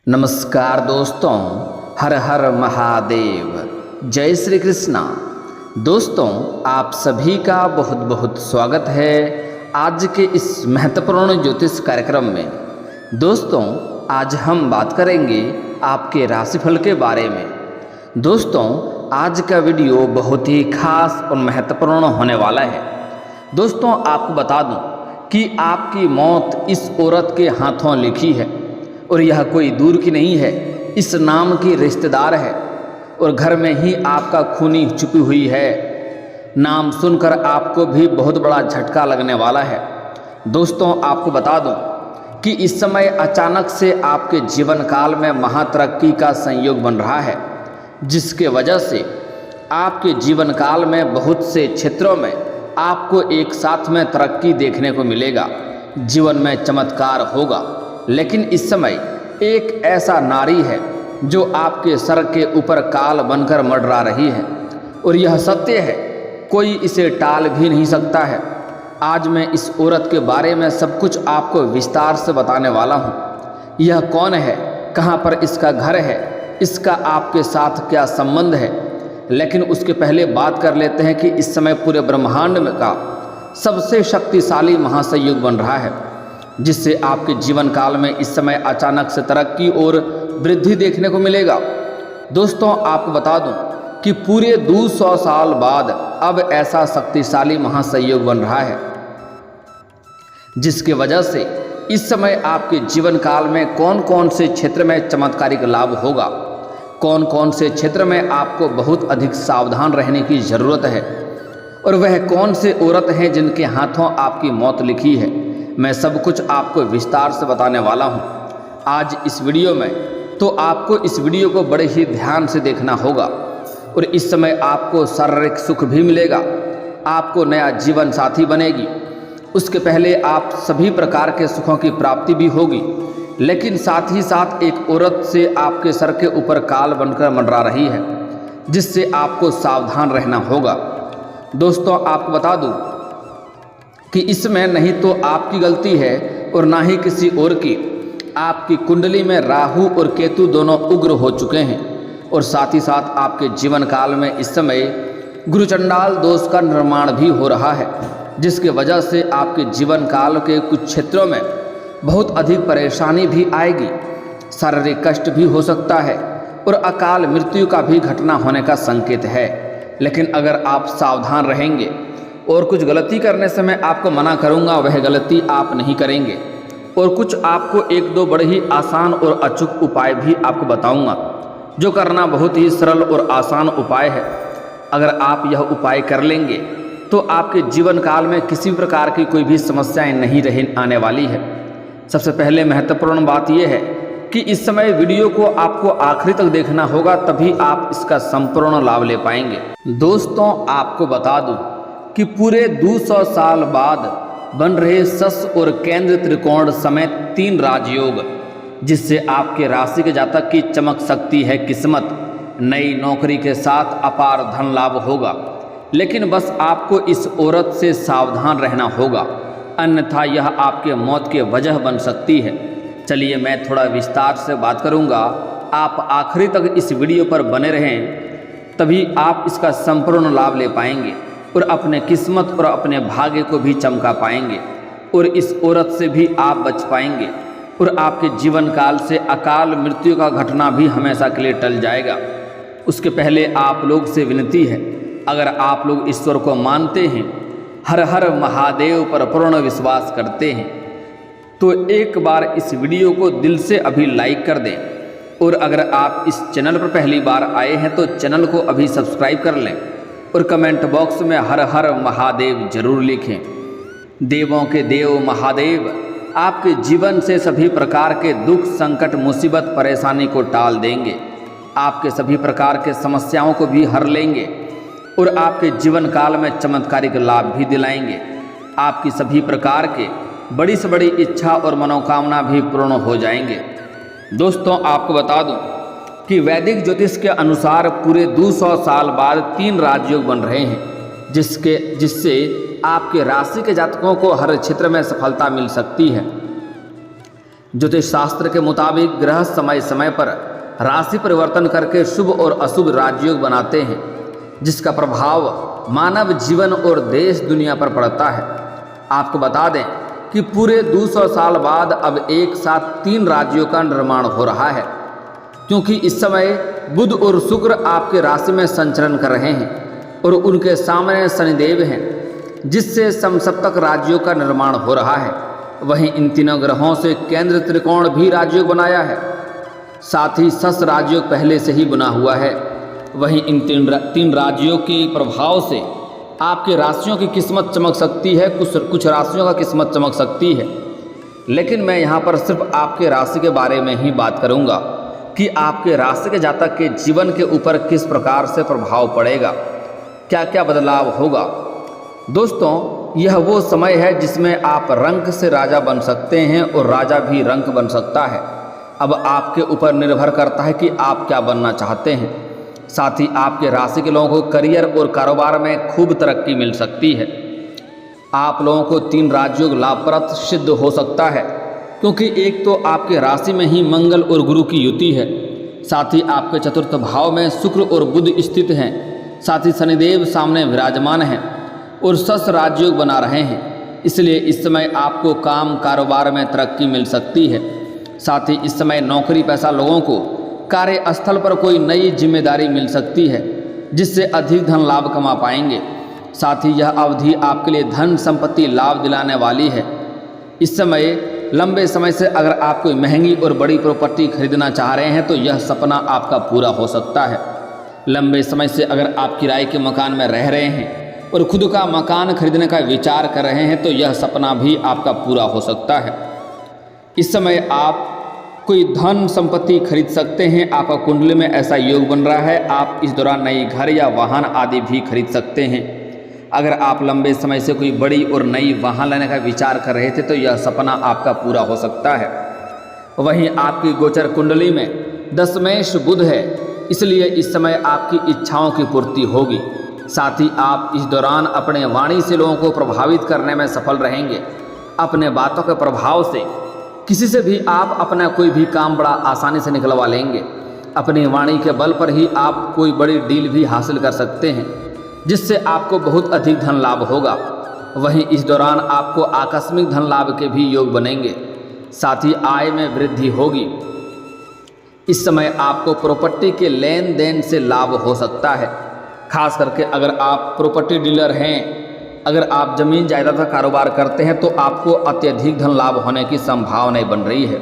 नमस्कार दोस्तों, हर हर महादेव, जय श्री कृष्णा। दोस्तों, आप सभी का बहुत बहुत स्वागत है आज के इस महत्वपूर्ण ज्योतिष कार्यक्रम में। दोस्तों, आज हम बात करेंगे आपके राशिफल के बारे में। दोस्तों, आज का वीडियो बहुत ही खास और महत्वपूर्ण होने वाला है। दोस्तों, आपको बता दूं कि आपकी मौत इस औरत के हाथों लिखी है और यह कोई दूर की नहीं है, इस नाम की रिश्तेदार है और घर में ही आपका खूनी छुपी हुई है। नाम सुनकर आपको भी बहुत बड़ा झटका लगने वाला है। दोस्तों, आपको बता दूं कि इस समय अचानक से आपके जीवन काल में महातरक्की का संयोग बन रहा है, जिसके वजह से आपके जीवन काल में बहुत से क्षेत्रों में आपको एक साथ में तरक्की देखने को मिलेगा। जीवन में चमत्कार होगा। लेकिन इस समय एक ऐसा नारी है जो आपके सर के ऊपर काल बनकर मंडरा रही है और यह सत्य है, कोई इसे टाल भी नहीं सकता है। आज मैं इस औरत के बारे में सब कुछ आपको विस्तार से बताने वाला हूँ। यह कौन है, कहाँ पर इसका घर है, इसका आपके साथ क्या संबंध है। लेकिन उसके पहले बात कर लेते हैं कि इस समय पूरे ब्रह्मांड में का सबसे शक्तिशाली महासंयोग बन रहा है, जिससे आपके जीवन काल में इस समय अचानक से तरक्की और वृद्धि देखने को मिलेगा। दोस्तों, आपको बता दूं कि पूरे 200 साल बाद अब ऐसा शक्तिशाली महासंयोग बन रहा है, जिसके वजह से इस समय आपके जीवन काल में कौन कौन से क्षेत्र में चमत्कारिक लाभ होगा, कौन कौन से क्षेत्र में आपको बहुत अधिक सावधान रहने की ज़रूरत है और वह कौन से औरत हैं जिनके हाथों आपकी मौत लिखी है। मैं सब कुछ आपको विस्तार से बताने वाला हूं आज इस वीडियो में। तो आपको इस वीडियो को बड़े ही ध्यान से देखना होगा और इस समय आपको शारीरिक सुख भी मिलेगा, आपको नया जीवन साथी बनेगी। उसके पहले आप सभी प्रकार के सुखों की प्राप्ति भी होगी। लेकिन साथ ही साथ एक औरत से आपके सर के ऊपर काल बनकर मंडरा रही है, जिससे आपको सावधान रहना होगा। दोस्तों, आपको बता दूं कि इसमें नहीं तो आपकी गलती है और ना ही किसी और की। आपकी कुंडली में राहु और केतु दोनों उग्र हो चुके हैं और साथ ही साथ आपके जीवन काल में इस समय गुरुचंडाल दोष का निर्माण भी हो रहा है, जिसके वजह से आपके जीवन काल के कुछ क्षेत्रों में बहुत अधिक परेशानी भी आएगी, शारीरिक कष्ट भी हो सकता है और अकाल मृत्यु का भी घटना होने का संकेत है। लेकिन अगर आप सावधान रहेंगे और कुछ गलती करने से मैं आपको मना करूंगा, वह गलती आप नहीं करेंगे। और कुछ आपको एक दो बड़े ही आसान और अचूक उपाय भी आपको बताऊंगा, जो करना बहुत ही सरल और आसान उपाय है। अगर आप यह उपाय कर लेंगे तो आपके जीवन काल में किसी प्रकार की कोई भी समस्याएं नहीं रह आने वाली है। सबसे पहले महत्वपूर्ण बात यह है कि इस समय वीडियो को आपको आखिरी तक देखना होगा, तभी आप इसका संपूर्ण लाभ ले पाएंगे। दोस्तों, आपको बता दूं कि पूरे 200 साल बाद बन रहे शश और केंद्र त्रिकोण समेत 3 राजयोग, जिससे आपके राशि के जातक की चमक सकती है किस्मत। नई नौकरी के साथ अपार धन लाभ होगा, लेकिन बस आपको इस औरत से सावधान रहना होगा, अन्यथा यह आपके मौत की वजह बन सकती है। चलिए, मैं थोड़ा विस्तार से बात करूंगा, आप आखिरी तक इस वीडियो पर बने रहें, तभी आप इसका संपूर्ण लाभ ले पाएंगे और अपने किस्मत और अपने भाग्य को भी चमका पाएंगे और इस औरत से भी आप बच पाएंगे और आपके जीवन काल से अकाल मृत्यु का घटना भी हमेशा के लिए टल जाएगा। उसके पहले आप लोग से विनती है, अगर आप लोग ईश्वर को मानते हैं, हर हर महादेव पर पूर्ण विश्वास करते हैं, तो एक बार इस वीडियो को दिल से अभी लाइक कर दें। और अगर आप इस चैनल पर पहली बार आए हैं तो चैनल को अभी सब्सक्राइब कर लें और कमेंट बॉक्स में हर हर महादेव जरूर लिखें। देवों के देव महादेव आपके जीवन से सभी प्रकार के दुख, संकट, मुसीबत, परेशानी को टाल देंगे, आपके सभी प्रकार के समस्याओं को भी हर लेंगे और आपके जीवन काल में चमत्कारिक लाभ भी दिलाएंगे। आपकी सभी प्रकार के बड़ी से बड़ी इच्छा और मनोकामना भी पूर्ण हो जाएंगे। दोस्तों, आपको बता दूं कि वैदिक ज्योतिष के अनुसार पूरे 200 साल बाद 3 राजयोग बन रहे हैं, जिससे आपके राशि के जातकों को हर क्षेत्र में सफलता मिल सकती है। ज्योतिष शास्त्र के मुताबिक ग्रह समय समय पर राशि परिवर्तन करके शुभ और अशुभ राजयोग बनाते हैं, जिसका प्रभाव मानव जीवन और देश दुनिया पर पड़ता है। आपको बता दें कि पूरे 200 साल बाद अब एक साथ 3 राज्यों का निर्माण हो रहा है, क्योंकि इस समय बुध और शुक्र आपके राशि में संचरण कर रहे हैं और उनके सामने शनिदेव हैं, जिससे समसप्तक राज्यों का निर्माण हो रहा है। वहीं इन तीनों ग्रहों से केंद्र त्रिकोण भी राजयोग बनाया है, साथ ही सस राजयोग पहले से ही बना हुआ है। वहीं इन तीन राज्यों के प्रभाव से आपके राशियों की किस्मत चमक सकती है, कुछ राशियों का किस्मत चमक सकती है। लेकिन मैं यहाँ पर सिर्फ आपके राशि के बारे में ही बात करूँगा कि आपके राशि के जातक के जीवन के ऊपर किस प्रकार से प्रभाव पड़ेगा, क्या क्या बदलाव होगा। दोस्तों, यह वो समय है जिसमें आप रंक से राजा बन सकते हैं और राजा भी रंक बन सकता है। अब आपके ऊपर निर्भर करता है कि आप क्या बनना चाहते हैं। साथ ही आपके राशि के लोगों को करियर और कारोबार में खूब तरक्की मिल सकती है। आप लोगों को 3 राजयोग लाभप्रद सिद्ध हो सकता है, क्योंकि एक तो आपके राशि में ही मंगल और गुरु की युति है, साथ ही आपके चतुर्थ भाव में शुक्र और बुध स्थित हैं, साथ ही शनिदेव सामने विराजमान हैं और सस राजयोग बना रहे हैं। इसलिए इस समय आपको काम कारोबार में तरक्की मिल सकती है। साथ ही इस समय नौकरी पेशा लोगों को कार्यस्थल पर कोई नई जिम्मेदारी मिल सकती है, जिससे अधिक धन लाभ कमा पाएंगे। साथ ही यह अवधि आपके लिए धन संपत्ति लाभ दिलाने वाली है। इस समय लंबे समय से अगर आप कोई महंगी और बड़ी प्रॉपर्टी खरीदना चाह रहे हैं तो यह सपना आपका पूरा हो सकता है। लंबे समय से अगर आप किराए के मकान में रह रहे हैं और खुद का मकान खरीदने का विचार कर रहे हैं तो यह सपना भी आपका पूरा हो सकता है। इस समय आप कोई धन संपत्ति खरीद सकते हैं, आपका कुंडली में ऐसा योग बन रहा है। आप इस दौरान नई घर या वाहन आदि भी खरीद सकते हैं। अगर आप लंबे समय से कोई बड़ी और नई वाहन लेने का विचार कर रहे थे तो यह सपना आपका पूरा हो सकता है। वहीं आपकी गोचर कुंडली में दशमेश बुध है, इसलिए इस समय आपकी इच्छाओं की पूर्ति होगी। साथ ही आप इस दौरान अपने वाणी से लोगों को प्रभावित करने में सफल रहेंगे। अपने बातों के प्रभाव से किसी से भी आप अपना कोई भी काम बड़ा आसानी से निकलवा लेंगे। अपनी वाणी के बल पर ही आप कोई बड़ी डील भी हासिल कर सकते हैं, जिससे आपको बहुत अधिक धन लाभ होगा। वहीं इस दौरान आपको आकस्मिक धन लाभ के भी योग बनेंगे, साथ ही आय में वृद्धि होगी। इस समय आपको प्रॉपर्टी के लेन देन से लाभ हो सकता है, खास करके अगर आप प्रॉपर्टी डीलर हैं, अगर आप जमीन जायदाद का कारोबार करते हैं तो आपको अत्यधिक धन लाभ होने की संभावनाएं बन रही है।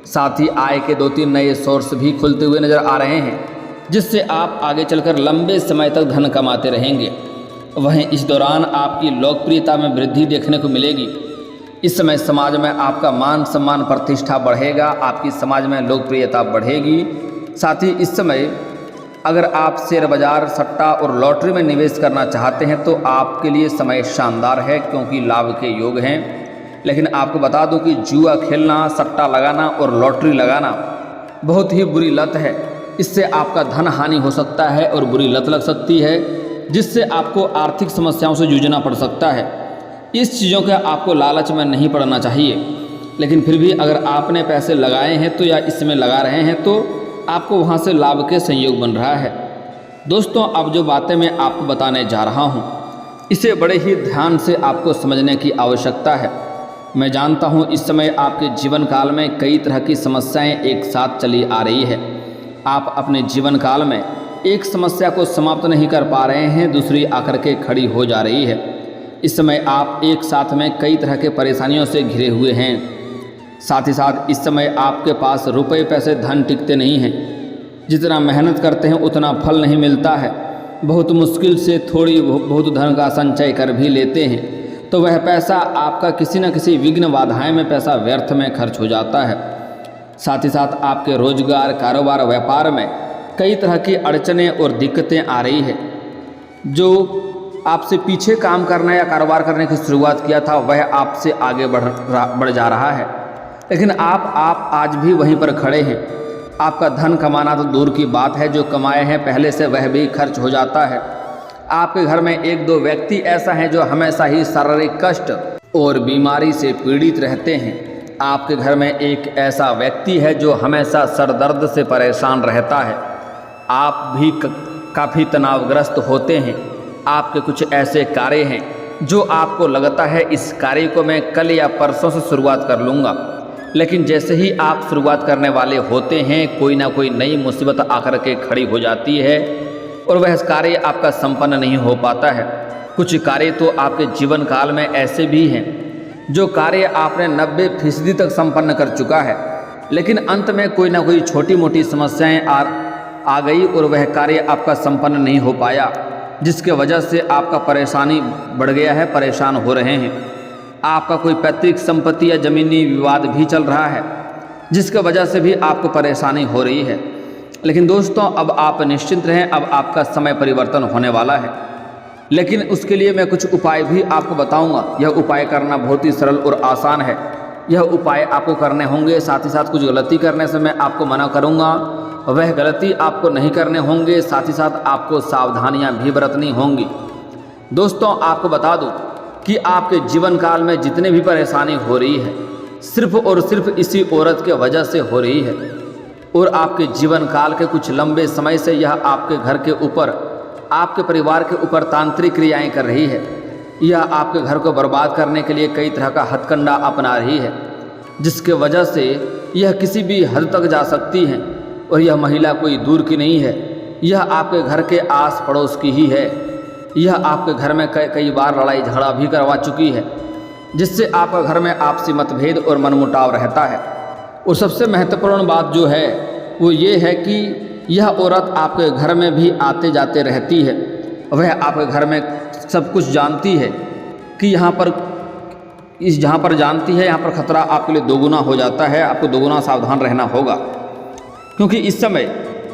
साथ ही आय के 2-3 नए सोर्स भी खुलते हुए नजर आ रहे हैं, जिससे आप आगे चलकर लंबे समय तक धन कमाते रहेंगे। वहीं इस दौरान आपकी लोकप्रियता में वृद्धि देखने को मिलेगी। इस समय समाज में आपका मान सम्मान प्रतिष्ठा बढ़ेगा, आपकी समाज में लोकप्रियता बढ़ेगी। साथ ही इस समय अगर आप शेयर बाजार, सट्टा और लॉटरी में निवेश करना चाहते हैं तो आपके लिए समय शानदार है, क्योंकि लाभ के योग हैं। लेकिन आपको बता दूं कि जुआ खेलना, सट्टा लगाना और लॉटरी लगाना बहुत ही बुरी लत है। इससे आपका धन हानि हो सकता है और बुरी लत लग सकती है, जिससे आपको आर्थिक समस्याओं से जूझना पड़ सकता है। इस चीज़ों का आपको लालच में नहीं पड़ना चाहिए। लेकिन फिर भी अगर आपने पैसे लगाए हैं तो या इसमें लगा रहे हैं तो आपको वहाँ से लाभ के संयोग बन रहा है। दोस्तों, अब जो बातें मैं आपको बताने जा रहा हूँ इसे बड़े ही ध्यान से आपको समझने की आवश्यकता है। मैं जानता हूँ इस समय आपके जीवन काल में कई तरह की समस्याएं एक साथ चली आ रही है। आप अपने जीवन काल में एक समस्या को समाप्त नहीं कर पा रहे हैं, दूसरी आकर के खड़ी हो जा रही है। इस समय आप एक साथ में कई तरह के परेशानियों से घिरे हुए हैं। साथ ही साथ इस समय आपके पास रुपए पैसे धन टिकते नहीं हैं। जितना मेहनत करते हैं उतना फल नहीं मिलता है। बहुत मुश्किल से थोड़ी बहुत धन का संचय कर भी लेते हैं तो वह पैसा आपका किसी न किसी विघ्न बाधाएं में पैसा व्यर्थ में खर्च हो जाता है। साथ ही साथ आपके रोजगार, कारोबार, व्यापार में कई तरह की अड़चनें और दिक्कतें आ रही है। जो आपसे पीछे काम करना या कारोबार करने की शुरुआत किया था वह आपसे आगे बढ़ जा रहा है, लेकिन आप आज भी वहीं पर खड़े हैं। आपका धन कमाना तो दूर की बात है, जो कमाए हैं पहले से वह भी खर्च हो जाता है। आपके घर में 1-2 व्यक्ति ऐसा हैं जो हमेशा ही शारीरिक कष्ट और बीमारी से पीड़ित रहते हैं। आपके घर में एक ऐसा व्यक्ति है जो हमेशा सर दर्द से परेशान रहता है। आप भी काफ़ी तनावग्रस्त होते हैं। आपके कुछ ऐसे कार्य हैं जो आपको लगता है इस कार्य को मैं कल या परसों से शुरुआत कर लूँगा, लेकिन जैसे ही आप शुरुआत करने वाले होते हैं कोई ना कोई नई मुसीबत आकर के खड़ी हो जाती है और वह कार्य आपका संपन्न नहीं हो पाता है। कुछ कार्य तो आपके जीवन काल में ऐसे भी हैं जो कार्य आपने 90% तक संपन्न कर चुका है, लेकिन अंत में कोई ना कोई छोटी मोटी समस्याएं आ गई और वह कार्य आपका संपन्न नहीं हो पाया, जिसके वजह से आपका परेशानी बढ़ गया है, परेशान हो रहे हैं। आपका कोई पैतृक संपत्ति या ज़मीनी विवाद भी चल रहा है, जिसके वजह से भी आपको परेशानी हो रही है। लेकिन दोस्तों, अब आप निश्चिंत रहें, अब आपका समय परिवर्तन होने वाला है। लेकिन उसके लिए मैं कुछ उपाय भी आपको बताऊंगा। यह उपाय करना बहुत ही सरल और आसान है। यह उपाय आपको करने होंगे, साथ ही साथ कुछ गलती करने से मैं आपको मना करूंगा, वह गलती आपको नहीं करने होंगे। साथ ही साथ आपको सावधानियां भी बरतनी होंगी। दोस्तों, आपको बता दूं कि आपके जीवन काल में जितने भी परेशानी हो रही है सिर्फ और सिर्फ इसी औरत के वजह से हो रही है, और आपके जीवन काल के कुछ लंबे समय से यह आपके घर के ऊपर, आपके परिवार के ऊपर तांत्रिक क्रियाएं कर रही है। यह आपके घर को बर्बाद करने के लिए कई तरह का हथकंडा अपना रही है, जिसके वजह से यह किसी भी हद तक जा सकती है। और यह महिला कोई दूर की नहीं है, यह आपके घर के आस पड़ोस की ही है। यह आपके घर में कई बार लड़ाई झगड़ा भी करवा चुकी है, जिससे आपके घर में आपसी मतभेद और मनमुटाव रहता है। और सबसे महत्वपूर्ण बात जो है वो ये है कि यह औरत आपके घर में भी आते जाते रहती है। वह आपके घर में सब कुछ जानती है कि जहाँ पर जानती है यहाँ पर खतरा आपके लिए दोगुना हो जाता है। आपको दोगुना सावधान रहना होगा, क्योंकि इस समय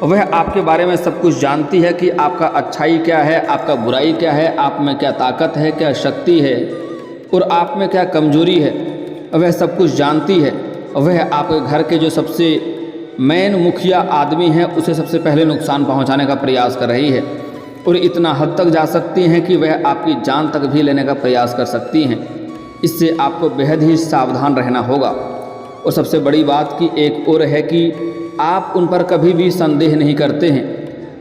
वह आपके बारे में सब कुछ जानती है कि आपका अच्छाई क्या है, आपका बुराई क्या है, आप में क्या ताकत है, क्या शक्ति है और आप में क्या कमजोरी है। वह सब कुछ जानती है। वह आपके घर के जो सबसे मेन मुखिया आदमी हैं उसे सबसे पहले नुकसान पहुंचाने का प्रयास कर रही है, और इतना हद तक जा सकती हैं कि वह आपकी जान तक भी लेने का प्रयास कर सकती हैं। इससे आपको बेहद ही सावधान रहना होगा। और सबसे बड़ी बात की एक और है कि आप उन पर कभी भी संदेह नहीं करते हैं,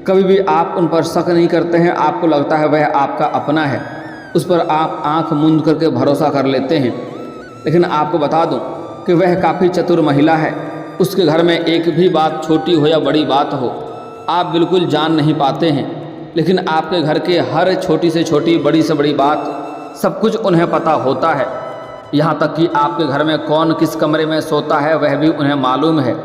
कभी भी आप उन पर शक नहीं करते हैं। आपको लगता है वह आपका अपना है, उस पर आप आंख मूंद करके भरोसा कर लेते हैं। लेकिन आपको बता दूं कि वह काफ़ी चतुर महिला है। उसके घर में एक भी बात, छोटी हो या बड़ी बात हो, आप बिल्कुल जान नहीं पाते हैं, लेकिन आपके घर के हर छोटी से छोटी, बड़ी से बड़ी बात सब कुछ उन्हें पता होता है। यहाँ तक कि आपके घर में कौन किस कमरे में सोता है वह भी उन्हें मालूम है।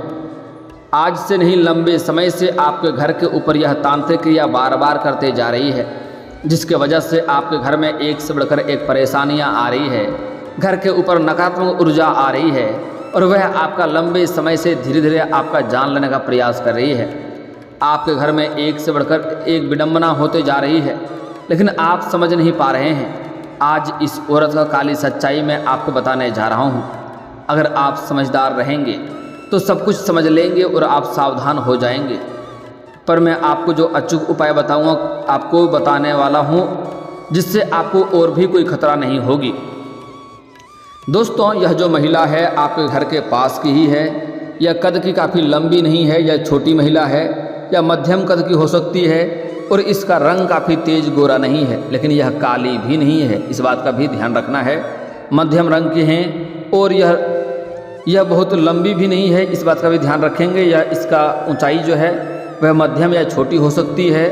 आज से नहीं, लंबे समय से आपके घर के ऊपर यह तांत्रिक क्रिया बार बार करते जा रही है, जिसके वजह से आपके घर में एक से बढ़कर एक परेशानियां आ रही है। घर के ऊपर नकारात्मक ऊर्जा आ रही है और वह आपका लंबे समय से धीरे धीरे आपका जान लेने का प्रयास कर रही है। आपके घर में एक से बढ़कर एक विडंबना होते जा रही है, लेकिन आप समझ नहीं पा रहे हैं। आज इस औरत का काली सच्चाई मैं आपको बताने जा रहा हूँ। अगर आप समझदार रहेंगे तो सब कुछ समझ लेंगे और आप सावधान हो जाएंगे। पर मैं आपको जो अचूक उपाय बताऊंगा आपको बताने वाला हूं, जिससे आपको और भी कोई खतरा नहीं होगी। दोस्तों, यह जो महिला है आपके घर के पास की ही है। यह कद की काफ़ी लंबी नहीं है, यह छोटी महिला है, या मध्यम कद की हो सकती है, और इसका रंग काफ़ी तेज गोरा नहीं है, लेकिन यह काली भी नहीं है। इस बात का भी ध्यान रखना है। मध्यम रंग की हैं और यह बहुत लंबी भी नहीं है, इस बात का भी ध्यान रखेंगे। यह इसका ऊंचाई जो है वह मध्यम या छोटी हो सकती है।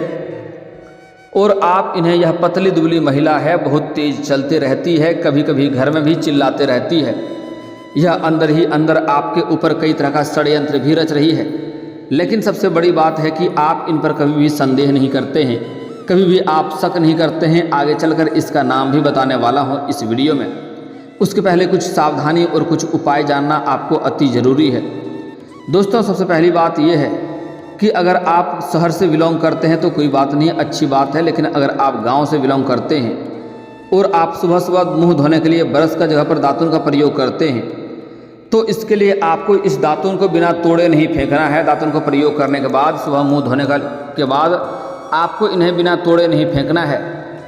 और आप इन्हें, यह पतली दुबली महिला है, बहुत तेज चलती रहती है, कभी कभी घर में भी चिल्लाते रहती है। यह अंदर ही अंदर आपके ऊपर कई तरह का षड्यंत्र भी रच रही है। लेकिन सबसे बड़ी बात है कि आप इन पर कभी भी संदेह नहीं करते हैं, कभी भी आप शक नहीं करते हैं। आगे चलकर इसका नाम भी बताने वाला हूँ इस वीडियो में। उसके पहले कुछ सावधानी और कुछ उपाय जानना आपको अति ज़रूरी है। दोस्तों, सबसे पहली बात यह है कि अगर आप शहर से बिलोंग करते हैं तो कोई बात नहीं, अच्छी बात है। लेकिन अगर आप गांव से बिलोंग करते हैं और आप सुबह सुबह मुंह धोने के लिए ब्रश का जगह पर दातुन का प्रयोग करते हैं, तो इसके लिए आपको इस दातुन को बिना तोड़े नहीं फेंकना है। दातुन को प्रयोग करने के बाद, सुबह मुँह धोने के बाद आपको इन्हें बिना तोड़े नहीं फेंकना है।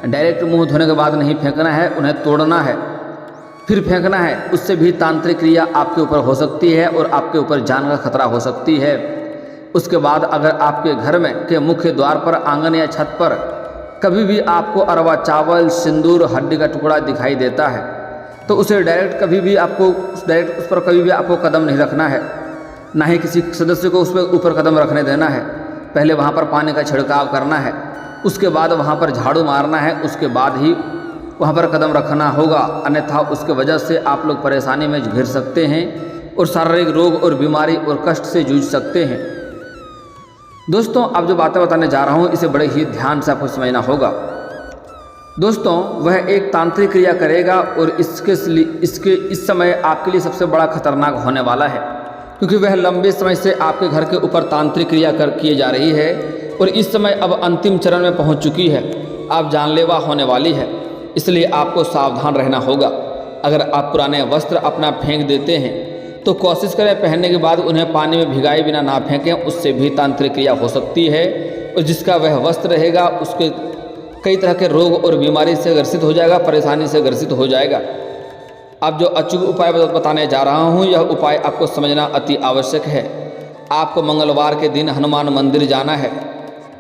डायरेक्ट मुँह धोने के बाद नहीं फेंकना है, उन्हें तोड़ना है। फिर फेंकना है, उससे भी तांत्रिक क्रिया आपके ऊपर हो सकती है और आपके ऊपर जान का खतरा हो सकती है। उसके बाद अगर आपके घर में के मुख्य द्वार पर, आंगन या छत पर कभी भी आपको अरवा चावल, सिंदूर, हड्डी का टुकड़ा दिखाई देता है तो उसे डायरेक्ट उस पर कभी भी आपको कदम नहीं रखना है, ना ही किसी सदस्य को उस पर ऊपर कदम रखने देना है। पहले वहाँ पर पानी का छिड़काव करना है, उसके बाद वहाँ पर झाड़ू मारना है, उसके बाद ही वहाँ पर कदम रखना होगा, अन्यथा उसके वजह से आप लोग परेशानी में घिर सकते हैं और शारीरिक रोग और बीमारी और कष्ट से जूझ सकते हैं। दोस्तों, अब जो बातें बताने जा रहा हूँ इसे बड़े ही ध्यान से आपको समझना होगा। दोस्तों, वह एक तांत्रिक क्रिया करेगा और इस समय आपके लिए सबसे बड़ा खतरनाक होने वाला है, क्योंकि वह लंबे समय से आपके घर के ऊपर तांत्रिक क्रिया किए जा रही है और इस समय अब अंतिम चरण में पहुंच चुकी है, आप जानलेवा होने वाली है। इसलिए आपको सावधान रहना होगा। अगर आप पुराने वस्त्र अपना फेंक देते हैं तो कोशिश करें पहनने के बाद उन्हें पानी में भिगाए बिना ना फेंकें, उससे भी तांत्रिक क्रिया हो सकती है और जिसका वह वस्त्र रहेगा उसके कई तरह के रोग और बीमारी से ग्रसित हो जाएगा, परेशानी से ग्रसित हो जाएगा। अब जो अचूक उपाय बताने जा रहा हूँ, यह उपाय आपको समझना अति आवश्यक है। आपको मंगलवार के दिन हनुमान मंदिर जाना है।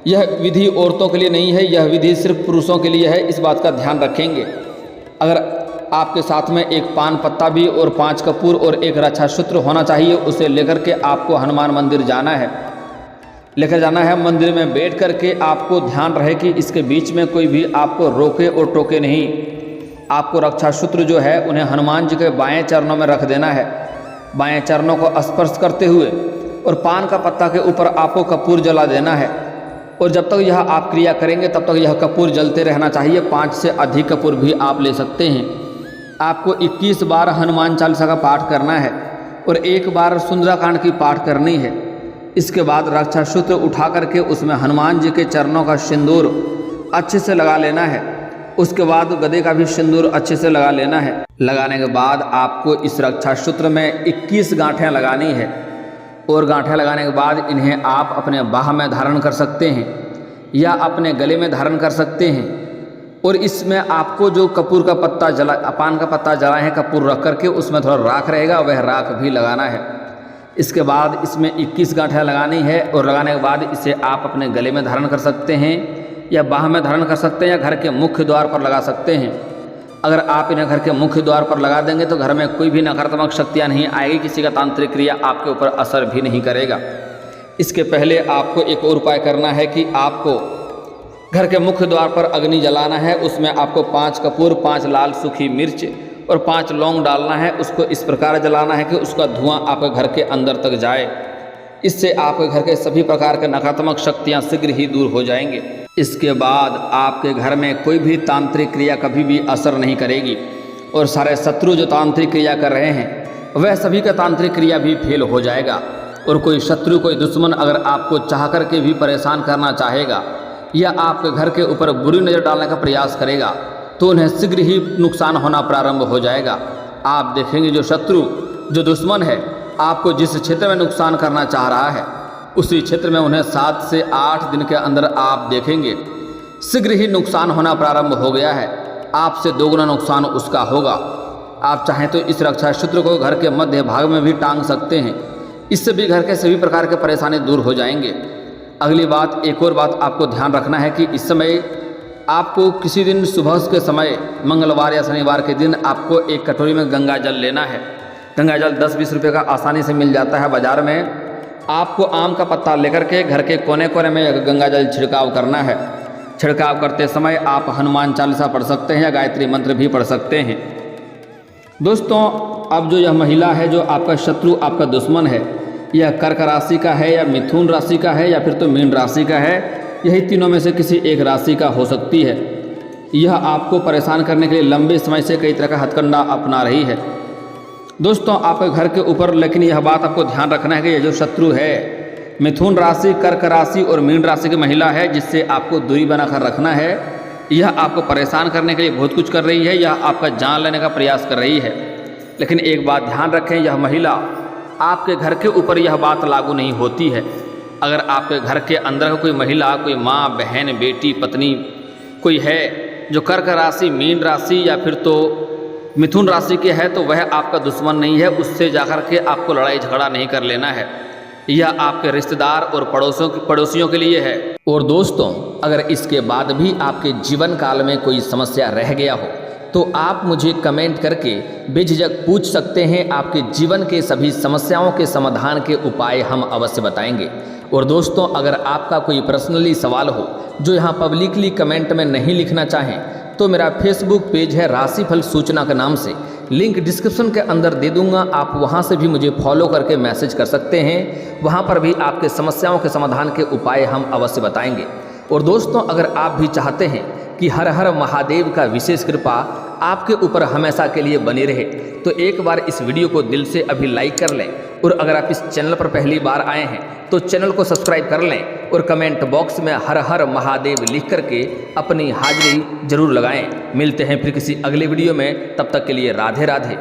यह विधि औरतों के लिए नहीं है, यह विधि सिर्फ पुरुषों के लिए है, इस बात का ध्यान रखेंगे। अगर आपके साथ में एक पान पत्ता भी और 5 कपूर और एक रक्षा सूत्र होना चाहिए, उसे लेकर के आपको हनुमान मंदिर जाना है, लेकर जाना है। मंदिर में बैठ करके आपको ध्यान रहे कि इसके बीच में कोई भी आपको रोके और टोके नहीं। आपको रक्षा सूत्र जो है उन्हें हनुमान जी के बाएं चरणों में रख देना है, बाएं चरणों को स्पर्श करते हुए, और पान का पत्ता के ऊपर आपको कपूर जला देना है। और जब तक यह आप क्रिया करेंगे तब तक यह कपूर जलते रहना चाहिए। 5 से अधिक कपूर भी आप ले सकते हैं। आपको 21 बार हनुमान चालीसा का पाठ करना है और 1 बार सुंदराकांड की पाठ करनी है। इसके बाद रक्षा सूत्र उठा करके उसमें हनुमान जी के चरणों का सिंदूर अच्छे से लगा लेना है। उसके बाद गदे का भी सिंदूर अच्छे से लगा लेना है। लगाने के बाद आपको इस रक्षा सूत्र में 21 गांठें लगानी है और गांठें लगाने के बाद इन्हें आप अपने बाह में धारण कर सकते हैं या अपने गले में धारण कर सकते हैं। और इसमें आपको जो कपूर का पत्ता पान का पत्ता जलाए हैं, कपूर रख करके उसमें थोड़ा राख रहेगा, वह राख भी लगाना है। इसके बाद इसमें 21 गांठें लगानी है और लगाने के बाद इसे आप अपने गले में धारण कर सकते हैं या बाह में धारण कर सकते हैं या घर के मुख्य द्वार पर लगा सकते हैं। अगर आप इन्हें घर के मुख्य द्वार पर लगा देंगे तो घर में कोई भी नकारात्मक शक्तियाँ नहीं आएगी, किसी का तांत्रिक क्रिया आपके ऊपर असर भी नहीं करेगा। इसके पहले आपको एक और उपाय करना है कि आपको घर के मुख्य द्वार पर अग्नि जलाना है। उसमें आपको 5 कपूर, 5 लाल सूखी मिर्च और 5 लौंग डालना है। उसको इस प्रकार जलाना है कि उसका धुआं आपके घर के अंदर तक जाए। इससे आपके घर के सभी प्रकार के नकारात्मक शक्तियां शीघ्र ही दूर हो जाएंगे। इसके बाद आपके घर में कोई भी तांत्रिक क्रिया कभी भी असर नहीं करेगी और सारे शत्रु जो तांत्रिक क्रिया कर रहे हैं वह सभी का तांत्रिक क्रिया भी फेल हो जाएगा। और कोई शत्रु, कोई दुश्मन अगर आपको चाह करके भी परेशान करना चाहेगा या आपके घर के ऊपर बुरी नज़र डालने का प्रयास करेगा तो उन्हें शीघ्र ही नुकसान होना प्रारंभ हो जाएगा। आप देखेंगे जो शत्रु, जो दुश्मन है, आपको जिस क्षेत्र में नुकसान करना चाह रहा है उसी क्षेत्र में उन्हें 7 से 8 दिन के अंदर आप देखेंगे शीघ्र ही नुकसान होना प्रारंभ हो गया है। आपसे दोगुना नुकसान उसका होगा। आप चाहें तो इस रक्षा सूत्र को घर के मध्य भाग में भी टांग सकते हैं, इससे भी घर के सभी प्रकार के परेशानी दूर हो जाएंगे। अगली बात, एक और बात आपको ध्यान रखना है कि इस समय आपको किसी दिन सुबह के समय, मंगलवार या शनिवार के दिन, आपको एक कटोरी में गंगा जल लेना है। गंगा जल 10-20 रुपये का आसानी से मिल जाता है बाज़ार में। आपको आम का पत्ता लेकर के घर के कोने कोने में गंगा जल छिड़काव करना है। छिड़काव करते समय आप हनुमान चालीसा पढ़ सकते हैं या गायत्री मंत्र भी पढ़ सकते हैं। दोस्तों, अब जो यह महिला है, जो आपका शत्रु, आपका दुश्मन है, यह कर्क राशि का है या मिथुन राशि का है या फिर तो मीन राशि का है, यही तीनों में से किसी एक राशि का हो सकती है। यह आपको परेशान करने के लिए लंबे समय से कई तरह का हथकंडा अपना रही है। दोस्तों, आपके घर के ऊपर, लेकिन यह बात आपको ध्यान रखना है कि यह जो शत्रु है मिथुन राशि, कर्क राशि और मीन राशि की महिला है, जिससे आपको दूरी बनाकर रखना है। यह आपको परेशान करने के लिए बहुत कुछ कर रही है, यह आपका जान लेने का प्रयास कर रही है। लेकिन एक बात ध्यान रखें, यह महिला, आपके घर के ऊपर यह बात लागू नहीं होती है। अगर आपके घर के अंदर कोई महिला, कोई माँ, बहन, बेटी, पत्नी कोई है जो कर्क राशि, मीन राशि या फिर तो मिथुन राशि के है तो वह आपका दुश्मन नहीं है, उससे जाकर के आपको लड़ाई झगड़ा नहीं कर लेना है। यह आपके रिश्तेदार और पड़ोसियों के लिए है। और दोस्तों, अगर इसके बाद भी आपके जीवन काल में कोई समस्या रह गया हो तो आप मुझे कमेंट करके बेझिझक पूछ सकते हैं। आपके जीवन के सभी समस्याओं के समाधान के उपाय हम अवश्य बताएंगे। और दोस्तों, अगर आपका कोई पर्सनली सवाल हो जो यहाँ पब्लिकली कमेंट में नहीं लिखना चाहें तो मेरा फेसबुक पेज है राशिफल सूचना के नाम से, लिंक डिस्क्रिप्शन के अंदर दे दूंगा। आप वहां से भी मुझे फॉलो करके मैसेज कर सकते हैं। वहां पर भी आपके समस्याओं के समाधान के उपाय हम अवश्य बताएंगे। और दोस्तों, अगर आप भी चाहते हैं कि हर हर महादेव का विशेष कृपा आपके ऊपर हमेशा के लिए बनी रहे तो एक बार इस वीडियो को दिल से अभी लाइक कर लें। और अगर आप इस चैनल पर पहली बार आए हैं तो चैनल को सब्सक्राइब कर लें और कमेंट बॉक्स में हर हर महादेव लिख करके अपनी हाजिरी जरूर लगाएं। मिलते हैं फिर किसी अगले वीडियो में, तब तक के लिए राधे राधे।